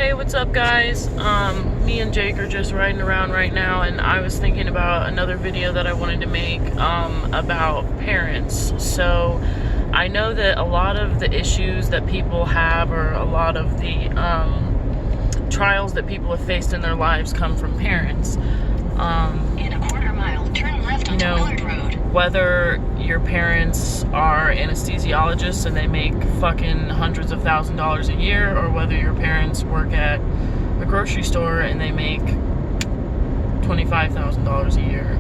Hey, what's up, guys? Me and Jake are just riding around right now, and I was thinking about another video that I wanted to make about parents. So I know that a lot of the issues that people have, or a lot of the trials that people have faced in their lives, come from parents. In a quarter mile, turn left onto Willard Road. Whether your parents are anesthesiologists and they make fucking hundreds of $1,000s a year, or whether your parents work at a grocery store and they make $25,000 a year.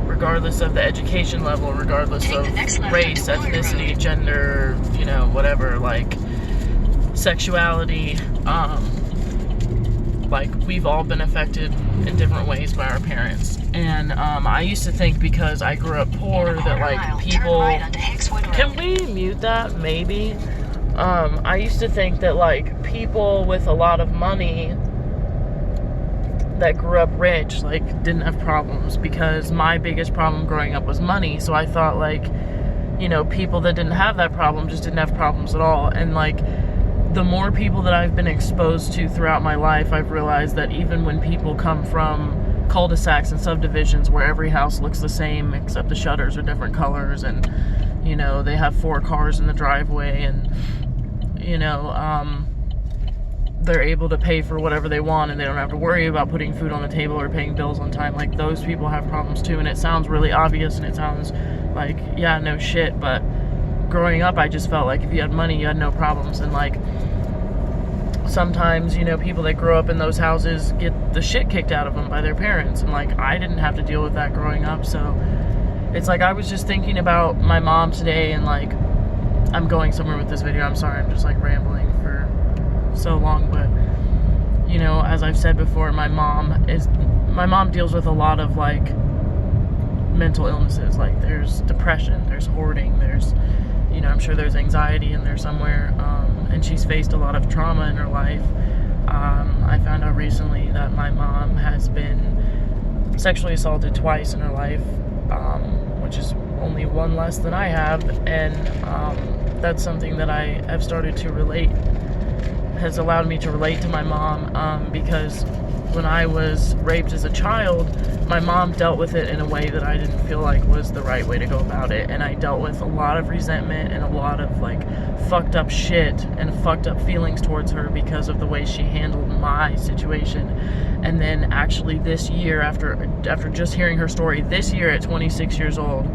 Regardless of the education level, regardless of race, ethnicity, gender, whatever, like sexuality, like, we've all been affected in different ways by our parents. And I used to think, because I grew up poor, that like people, can we mute that maybe? I used to think that like people with a lot of money that grew up rich like didn't have problems, because my biggest problem growing up was money. So I thought like, people that didn't have that problem just didn't have problems at all. And like, the more people that I've been exposed to throughout my life, I've realized that even when people come from cul-de-sacs and subdivisions where every house looks the same except the shutters are different colors, and they have 4 cars in the driveway, and they're able to pay for whatever they want, and they don't have to worry about putting food on the table or paying bills on time. Like, those people have problems too, and it sounds really obvious, and it sounds like, yeah, no shit, but growing up, I just felt like if you had money, you had no problems. And like, sometimes, people that grow up in those houses get the shit kicked out of them by their parents, and like, I didn't have to deal with that growing up. So it's like, I was just thinking about my mom today, and like, I'm going somewhere with this video, I'm sorry, I'm just like rambling for so long, but as I've said before, my mom deals with a lot of like mental illnesses. Like, there's depression, there's hoarding, there's I'm sure there's anxiety in there somewhere, and she's faced a lot of trauma in her life. I found out recently that my mom has been sexually assaulted twice in her life, which is only one less than I have, and that's something that I have started to relate, has allowed me to relate to my mom, because when I was raped as a child, my mom dealt with it in a way that I didn't feel like was the right way to go about it, and I dealt with a lot of resentment and a lot of like fucked up shit and fucked up feelings towards her because of the way she handled my situation. And then actually this year, after just hearing her story this year at 26 years old,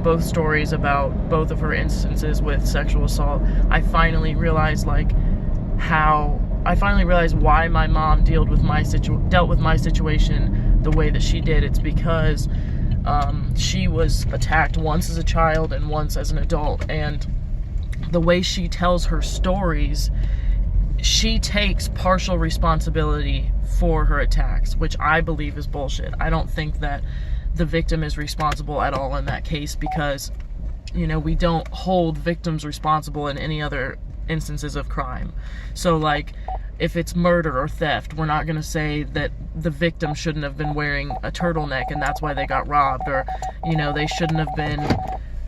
both stories about both of her instances with sexual assault, I finally realized why my mom dealt with my situation the way that she did. It's because she was attacked once as a child and once as an adult, and the way she tells her stories, she takes partial responsibility for her attacks, which I believe is bullshit. I don't think that the victim is responsible at all in that case, because we don't hold victims responsible in any other instances of crime. So like, if it's murder or theft, we're not going to say that the victim shouldn't have been wearing a turtleneck and that's why they got robbed, or they shouldn't have been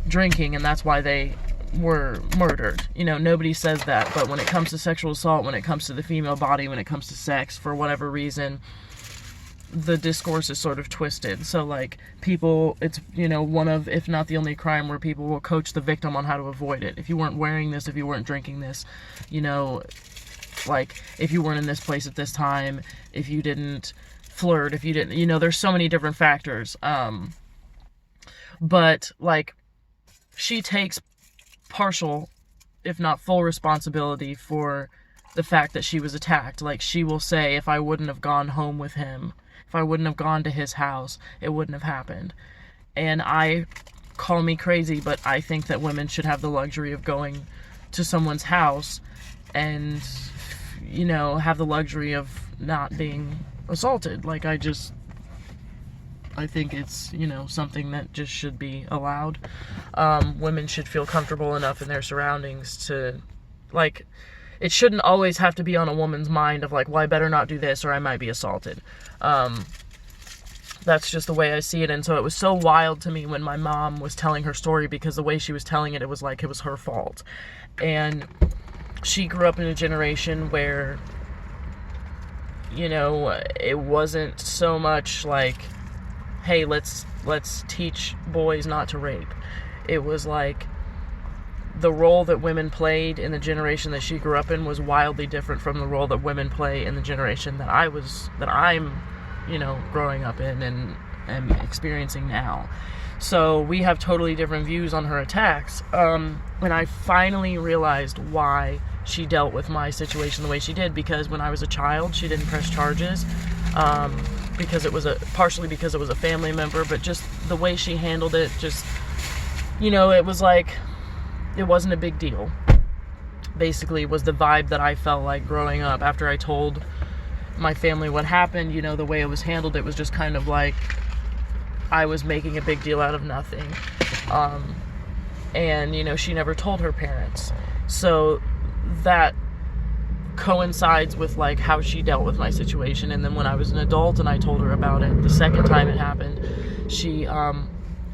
drinking and that's why they were murdered. Nobody says that. But when it comes to sexual assault, when it comes to the female body, when it comes to sex, for whatever reason, the discourse is sort of twisted. So like, people, it's one of, if not the only crime where people will coach the victim on how to avoid it. If you weren't wearing this, if you weren't drinking this, like, if you weren't in this place at this time, if you didn't flirt, if you didn't, there's so many different factors. But like, she takes partial, if not full, responsibility for the fact that she was attacked. Like, she will say, if I wouldn't have gone home with him, if I wouldn't have gone to his house, it wouldn't have happened. And call me crazy, but I think that women should have the luxury of going to someone's house and, have the luxury of not being assaulted. Like, I think it's, something that just should be allowed. Women should feel comfortable enough in their surroundings to, like, it shouldn't always have to be on a woman's mind of like, well, I better not do this or I might be assaulted. That's just the way I see it. And so it was so wild to me when my mom was telling her story, because the way she was telling it, it was like it was her fault. And she grew up in a generation where, you know, it wasn't so much like, hey, let's teach boys not to rape. It was like the role that women played in the generation that she grew up in was wildly different from the role that women play in the generation that I'm, you know, growing up in and am experiencing now. So we have totally different views on her attacks. And I finally realized why she dealt with my situation the way she did, because when I was a child, she didn't press charges, because it was partially because it was a family member, but just the way she handled it, just, you know, it was like, it wasn't a big deal. Basically, was the vibe that I felt like growing up. After I told my family what happened, you know, the way it was handled, it was just kind of like I was making a big deal out of nothing. And, you know, she never told her parents. So that coincides with like how she dealt with my situation. And then when I was an adult and I told her about it the second time it happened, she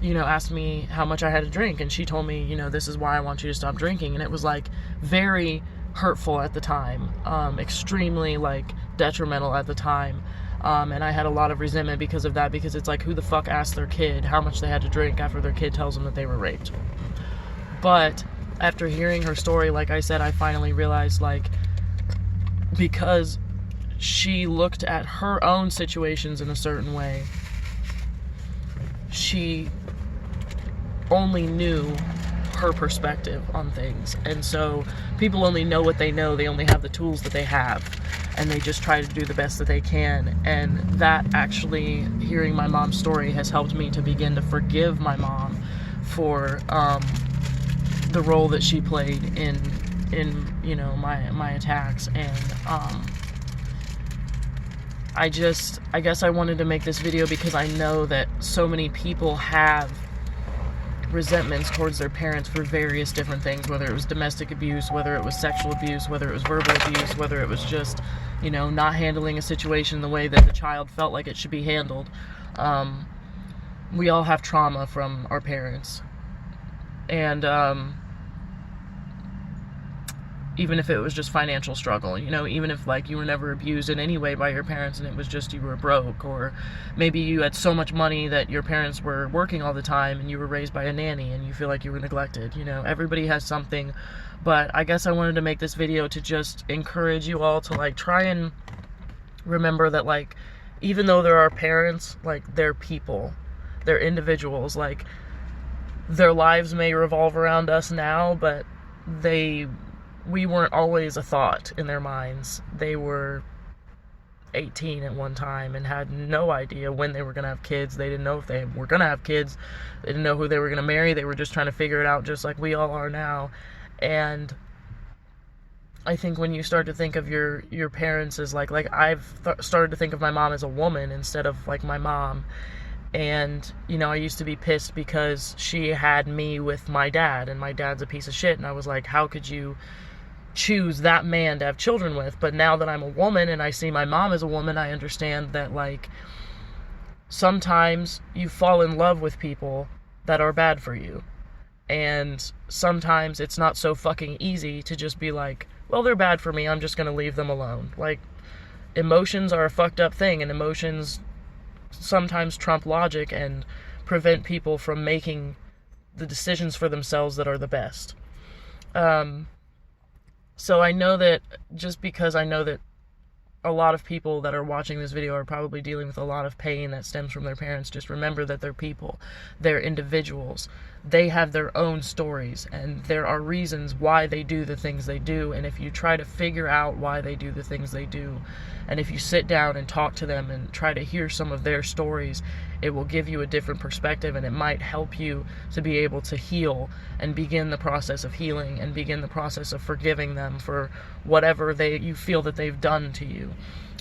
you know, asked me how much I had to drink, and she told me, you know, this is why I want you to stop drinking. And it was like very hurtful at the time, extremely like detrimental at the time. And I had a lot of resentment because of that, because it's like, who the fuck asked their kid how much they had to drink after their kid tells them that they were raped? But after hearing her story, like I said, I finally realized, like, because she looked at her own situations in a certain way, she only knew her perspective on things. And so people only know what they know. They only have the tools that they have, and they just try to do the best that they can. And that actually, hearing my mom's story has helped me to begin to forgive my mom for the role that she played in you know, my attacks. And I guess I wanted to make this video because I know that so many people have resentments towards their parents for various different things, whether it was domestic abuse, whether it was sexual abuse, whether it was verbal abuse, whether it was just, you know, not handling a situation the way that the child felt like it should be handled. We all have trauma from our parents. And even if it was just financial struggle, you know, even if like you were never abused in any way by your parents and it was just you were broke, or maybe you had so much money that your parents were working all the time and you were raised by a nanny and you feel like you were neglected. You know, everybody has something. But I guess I wanted to make this video to just encourage you all to like try and remember that, like, even though they're our parents, like, they're people, they're individuals. Like, their lives may revolve around us now, but we weren't always a thought in their minds. They were 18 at one time and had no idea when they were going to have kids. They didn't know if they were going to have kids. They didn't know who they were going to marry. They were just trying to figure it out, just like we all are now. And I think when you start to think of your parents as like I've started to think of my mom as a woman instead of like my mom. And, you know, I used to be pissed because she had me with my dad, and my dad's a piece of shit. And I was like, how could you choose that man to have children with? But now that I'm a woman and I see my mom as a woman, I understand that, like, sometimes you fall in love with people that are bad for you. And sometimes it's not so fucking easy to just be like, well, they're bad for me, I'm just gonna leave them alone. Like, emotions are a fucked up thing, and emotions sometimes trump logic and prevent people from making the decisions for themselves that are the best. So I know that, just because I know that a lot of people that are watching this video are probably dealing with a lot of pain that stems from their parents, just remember that they're people. They're individuals. They have their own stories, and there are reasons why they do the things they do. And if you try to figure out why they do the things they do, and if you sit down and talk to them and try to hear some of their stories, it will give you a different perspective, and it might help you to be able to heal and begin the process of healing and begin the process of forgiving them for whatever you feel that they've done to you.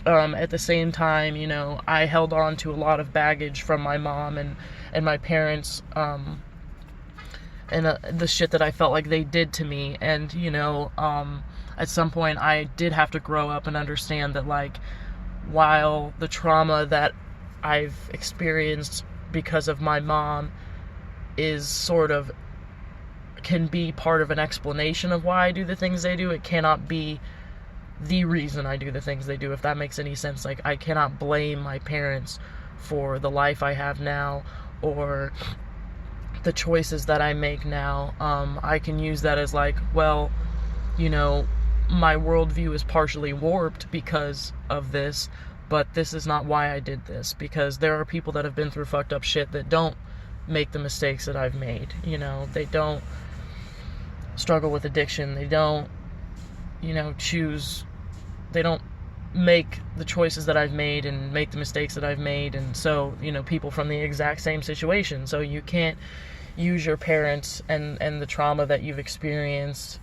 At the same time, you know, I held on to a lot of baggage from my mom and my parents, and the shit that I felt like they did to me. And, you know, at some point I did have to grow up and understand that, like, while the trauma that I've experienced because of my mom is sort of can be part of an explanation of why I do the things they do. It cannot be the reason I do the things they do, if that makes any sense. Like, I cannot blame my parents for the life I have now or the choices that I make now. I can use that as like, well, you know, my worldview is partially warped because of this, but this is not why I did this, because there are people that have been through fucked up shit that don't make the mistakes that I've made. You know, they don't struggle with addiction. They don't, you know, they don't make the choices that I've made and make the mistakes that I've made. And so, you know, people from the exact same situation. So you can't use your parents and the trauma that you've experienced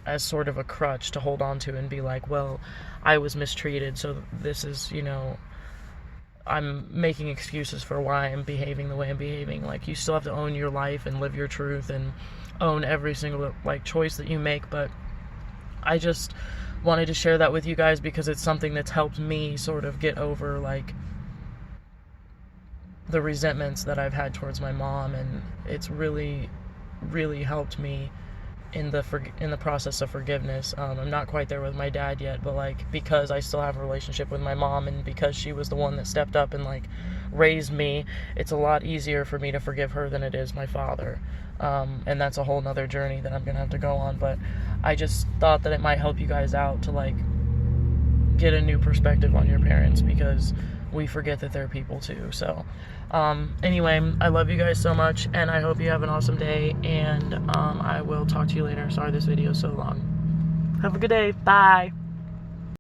as sort of a crutch to hold on to and be like, well, I was mistreated, so this is, you know, I'm making excuses for why I'm behaving the way I'm behaving. Like, you still have to own your life and live your truth and own every single, like, choice that you make. But I just wanted to share that with you guys because it's something that's helped me sort of get over, like, the resentments that I've had towards my mom, and it's really, really helped me in the process of forgiveness. I'm not quite there with my dad yet, but like, because I still have a relationship with my mom and because she was the one that stepped up and like raised me, it's a lot easier for me to forgive her than it is my father. And that's a whole nother journey that I'm gonna have to go on, but I just thought that it might help you guys out to like get a new perspective on your parents, because we forget that they're people too. So anyway, I love you guys so much, and I hope you have an awesome day, and I will talk to you later. Sorry this video is so long. Have a good day. Bye.